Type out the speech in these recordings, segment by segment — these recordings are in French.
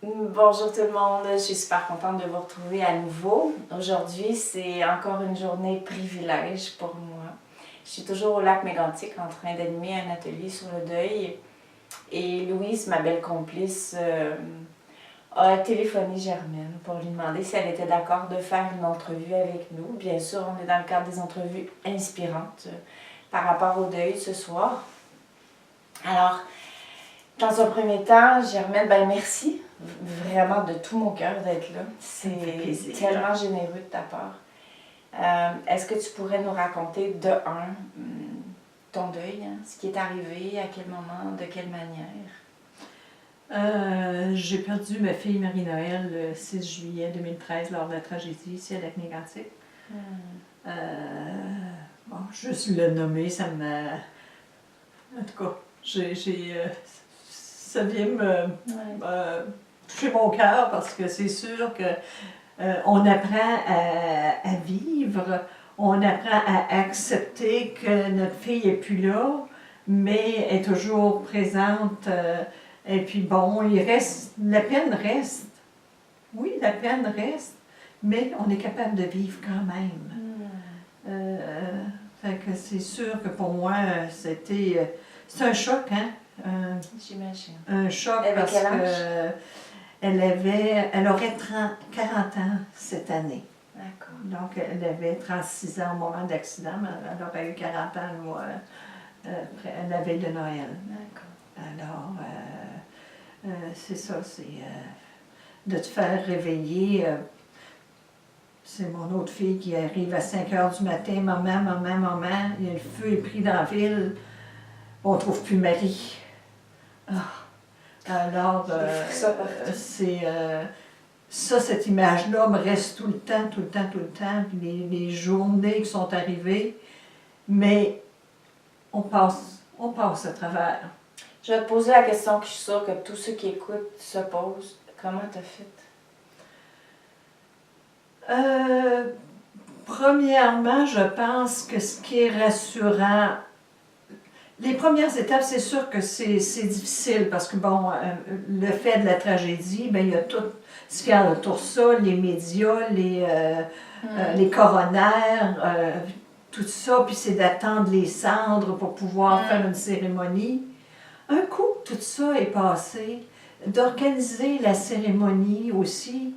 Bonjour tout le monde, je suis super contente de vous retrouver à nouveau. Aujourd'hui, c'est encore une journée privilège pour moi. Je suis toujours au lac Mégantic en train d'animer un atelier sur le deuil. Et Louise, ma belle complice, a téléphoné Germaine pour lui demander si elle était d'accord de faire une entrevue avec nous. Bien sûr, on est dans le cadre des entrevues inspirantes par rapport au deuil ce soir. Alors, dans un premier temps, Germaine, merci vraiment de tout mon cœur d'être là. C'est tellement généreux de ta part. Est-ce que tu pourrais nous raconter ton deuil, hein, ce qui est arrivé, à quel moment, de quelle manière? J'ai perdu ma fille Marie-Noël le 6 juillet 2013 lors de la tragédie ici à Lac-Mégantic. Bon, juste le nommer, ça m'a... En tout cas, ça vient me toucher mon cœur parce que c'est sûr que on apprend à vivre, on apprend à accepter que notre fille n'est plus là, mais est toujours présente. Et puis bon, la peine reste. Oui, la peine reste, mais on est capable de vivre quand même. Fait que c'est sûr que pour moi, c'est un choc, hein? J'imagine. Un choc parce qu'elle aurait 40 ans cette année. D'accord. Donc, elle avait 36 ans au moment d'accident, mais elle aurait eu 40 ans la veille de Noël. D'accord. Alors, c'est ça, c'est de te faire réveiller. C'est mon autre fille qui arrive à 5 h du matin. Maman, il y a le feu est pris dans la ville. On ne trouve plus Marie. Alors, c'est ça, cette image-là me reste tout le temps. Puis les journées qui sont arrivées, mais on passe à travers. Je vais te poser la question que je suis sûre que tous ceux qui écoutent se posent. Comment t'as fait? Premièrement, je pense que ce qui est rassurant, les premières étapes, c'est sûr que c'est difficile parce que, bon, le fait de la tragédie, il y a tout ce qu'il y a autour de ça, les médias, les coronaires, tout ça, puis c'est d'attendre les cendres pour pouvoir faire une cérémonie. Un coup, tout ça est passé, d'organiser la cérémonie aussi,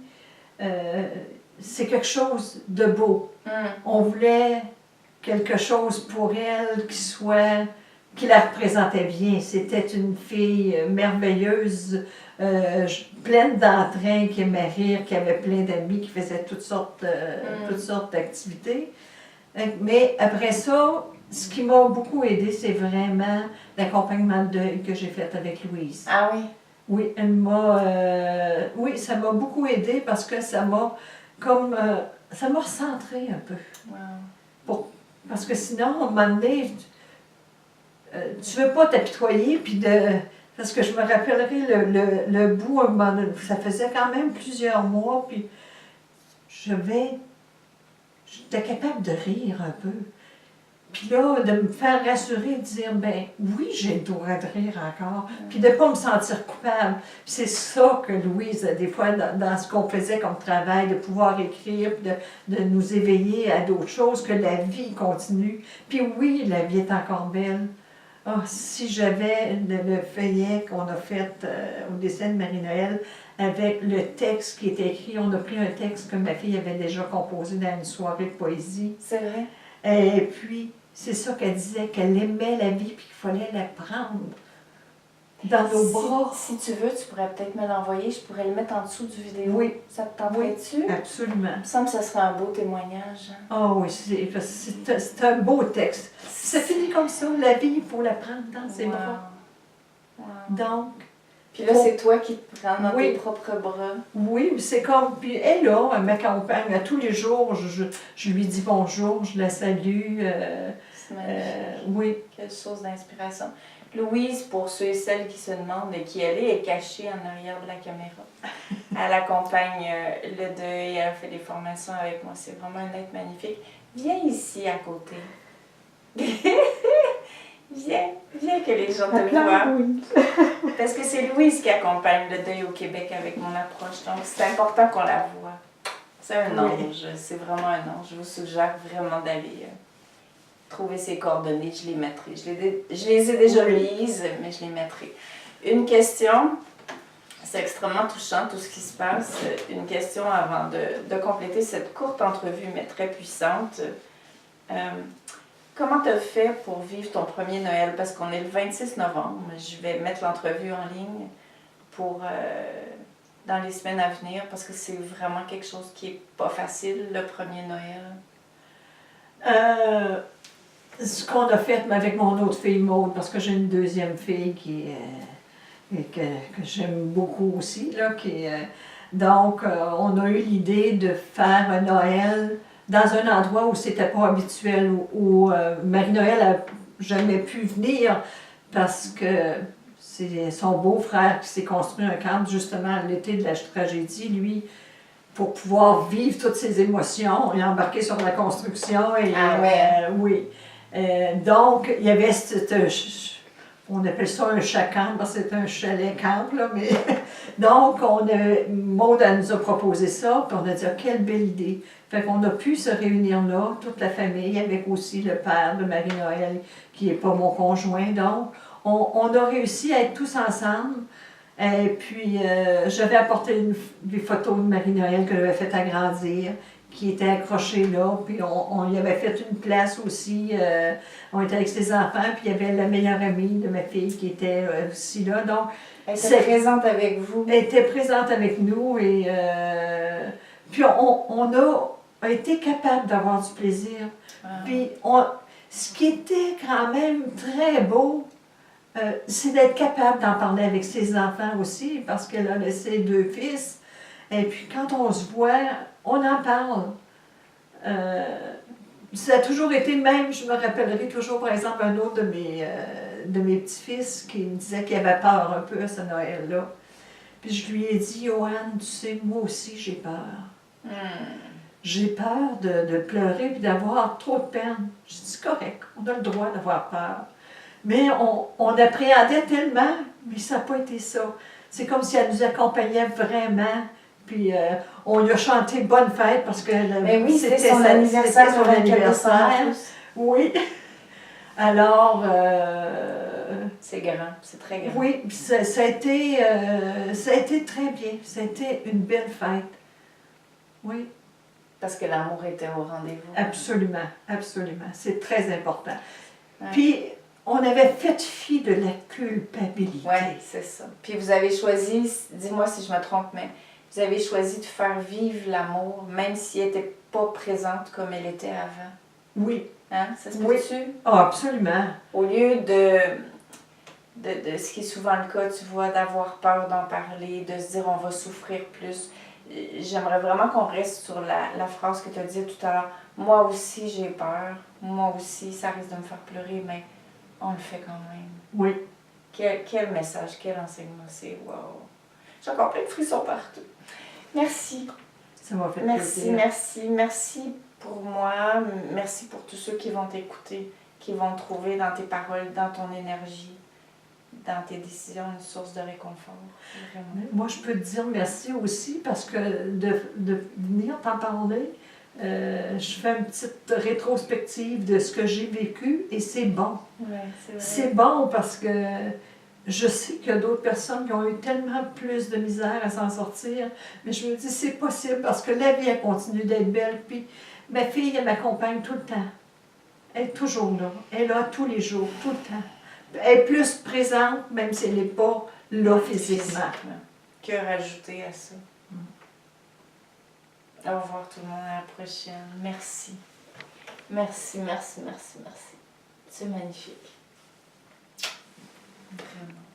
c'est quelque chose de beau. On voulait quelque chose pour elle qui la représentait bien. C'était une fille merveilleuse, pleine d'entrain, qui aimait rire, qui avait plein d'amis, qui faisait toutes sortes d'activités. Mais après ça, ce qui m'a beaucoup aidée, c'est vraiment l'accompagnement de deuil que j'ai fait avec Louise. Ah oui? Oui, oui, ça m'a beaucoup aidée parce que ça m'a recentré un peu. Wow. Parce que sinon, à un moment donné, tu veux pas t'apitoyer, parce que je me rappellerai le bout, à un moment donné, ça faisait quand même plusieurs mois, puis j'étais capable de rire un peu. Puis là, de me faire rassurer, de dire, oui, j'ai le droit de rire encore, puis de ne pas me sentir coupable. Puis c'est ça que Louise, des fois, dans ce qu'on faisait comme travail, de pouvoir écrire, puis de nous éveiller à d'autres choses, que la vie continue. Puis oui, la vie est encore belle. Si j'avais le feuillet qu'on a fait au décès de Marie-Noël, avec le texte qui était écrit, on a pris un texte que ma fille avait déjà composé dans une soirée de poésie. C'est vrai? Et puis, c'est ça qu'elle disait, qu'elle aimait la vie, puis qu'il fallait la prendre dans nos bras. Si tu veux, tu pourrais peut-être me l'envoyer, je pourrais le mettre en dessous du vidéo. Oui. Ça te tenterait-tu? Oui, absolument. Il me semble que ce serait un beau témoignage. Oui, c'est un beau texte. Ça finit comme ça, la vie, il faut la prendre dans ses bras. Wow. Donc... Puis là, c'est toi qui te prends dans tes propres bras. Oui, c'est comme... Puis elle, là, elle m'accompagne à tous les jours. Je lui dis bonjour, je la salue. C'est magnifique. Oui. Quelle source d'inspiration. Louise, pour ceux et celles qui se demandent qui elle est cachée en arrière de la caméra. Elle accompagne le deuil, elle fait des formations avec moi. C'est vraiment un être magnifique. Viens ici à côté. Viens que les gens te Appelons voient. Louise. Parce que c'est Louise qui accompagne le deuil au Québec avec mon approche. Donc, c'est important qu'on la voit. C'est un ange. C'est vraiment un ange. Je vous suggère vraiment d'aller trouver ses coordonnées. Je les mettrai. Je les ai déjà mises, mais je les mettrai. Une question. C'est extrêmement touchant tout ce qui se passe. Une question avant de compléter cette courte entrevue, mais très puissante. Comment tu as fait pour vivre ton premier Noël? Parce qu'on est le 26 novembre. Je vais mettre l'entrevue en ligne pour dans les semaines à venir parce que c'est vraiment quelque chose qui n'est pas facile, le premier Noël. Ce qu'on a fait avec mon autre fille Maude, parce que j'ai une deuxième fille que j'aime beaucoup aussi, là, donc on a eu l'idée de faire un Noël dans un endroit où c'était pas habituel, où Marie-Noël n'a jamais pu venir parce que c'est son beau-frère qui s'est construit un camp justement à l'été de la tragédie, lui, pour pouvoir vivre toutes ses émotions et embarquer sur la construction. Et, oui. Donc, il y avait on appelle ça un chacamp, c'est un chalet camp, là, mais donc Maude nous a proposé ça, puis on a dit, quelle belle idée. Fait qu'on a pu se réunir là, toute la famille, avec aussi le père de Marie-Noël, qui n'est pas mon conjoint, donc on a réussi à être tous ensemble. Et puis, j'avais apporté des photos de Marie-Noël que j'avais fait agrandir, qui étaient accrochées là, puis on y avait fait une place aussi. On était avec ses enfants, puis il y avait la meilleure amie de ma fille qui était aussi là. Donc, elle était présente avec vous. Elle était présente avec nous, et puis on a été capable d'avoir du plaisir. Puis, ce qui était quand même très beau, c'est d'être capable d'en parler avec ses enfants aussi, parce qu'elle a laissé 2 fils. Et puis quand on se voit, on en parle. Ça a toujours été, même, je me rappellerai toujours, par exemple, un autre de mes petits-fils qui me disait qu'il avait peur un peu à ce Noël-là. Puis je lui ai dit, Joanne, tu sais, moi aussi j'ai peur. J'ai peur de pleurer et d'avoir trop de peine. Je dis, c'est correct, on a le droit d'avoir peur. Mais on appréhendait tellement, mais ça n'a pas été ça. C'est comme si elle nous accompagnait vraiment. Puis on lui a chanté Bonne fête parce que c'était son anniversaire. Son anniversaire. Oui. Alors. C'est grand, c'est très grand. Oui, puis ça a été très bien. Ça a été une belle fête. Oui. Parce que l'amour était au rendez-vous. Absolument, absolument. C'est très important. Ouais. Puis, on avait fait fi de la culpabilité. Oui, c'est ça. Puis vous avez choisi, dis-moi si je me trompe, mais vous avez choisi de faire vivre l'amour, même si elle n'était pas présente comme elle était avant. Oui. Hein? Ça se peut-tu? Ah, absolument. Au lieu de ce qui est souvent le cas, tu vois, d'avoir peur d'en parler, de se dire on va souffrir plus. J'aimerais vraiment qu'on reste sur la phrase que tu as dit tout à l'heure. Moi aussi, j'ai peur. Moi aussi, ça risque de me faire pleurer, mais on le fait quand même. Oui. Quel message, quel enseignement, c'est wow. J'ai encore plein de frissons partout. Merci. Ça m'a fait plaisir. Merci pour moi. Merci pour tous ceux qui vont t'écouter, qui vont trouver dans tes paroles, dans ton énergie, dans tes décisions, une source de réconfort. Vraiment. Moi, je peux te dire merci aussi parce que de venir t'en parler, je fais une petite rétrospective de ce que j'ai vécu et c'est bon. Ouais, c'est vrai. C'est bon parce que je sais qu'il y a d'autres personnes qui ont eu tellement plus de misère à s'en sortir, mais je me dis c'est possible parce que la vie, elle continue d'être belle. Puis ma fille, elle m'accompagne tout le temps. Elle est toujours là. Elle est là tous les jours, tout le temps. Elle est plus présente, même si elle n'est pas là physiquement. Que rajouter à ça? Au revoir tout le monde, à la prochaine. Merci. Merci. C'est magnifique. Vraiment.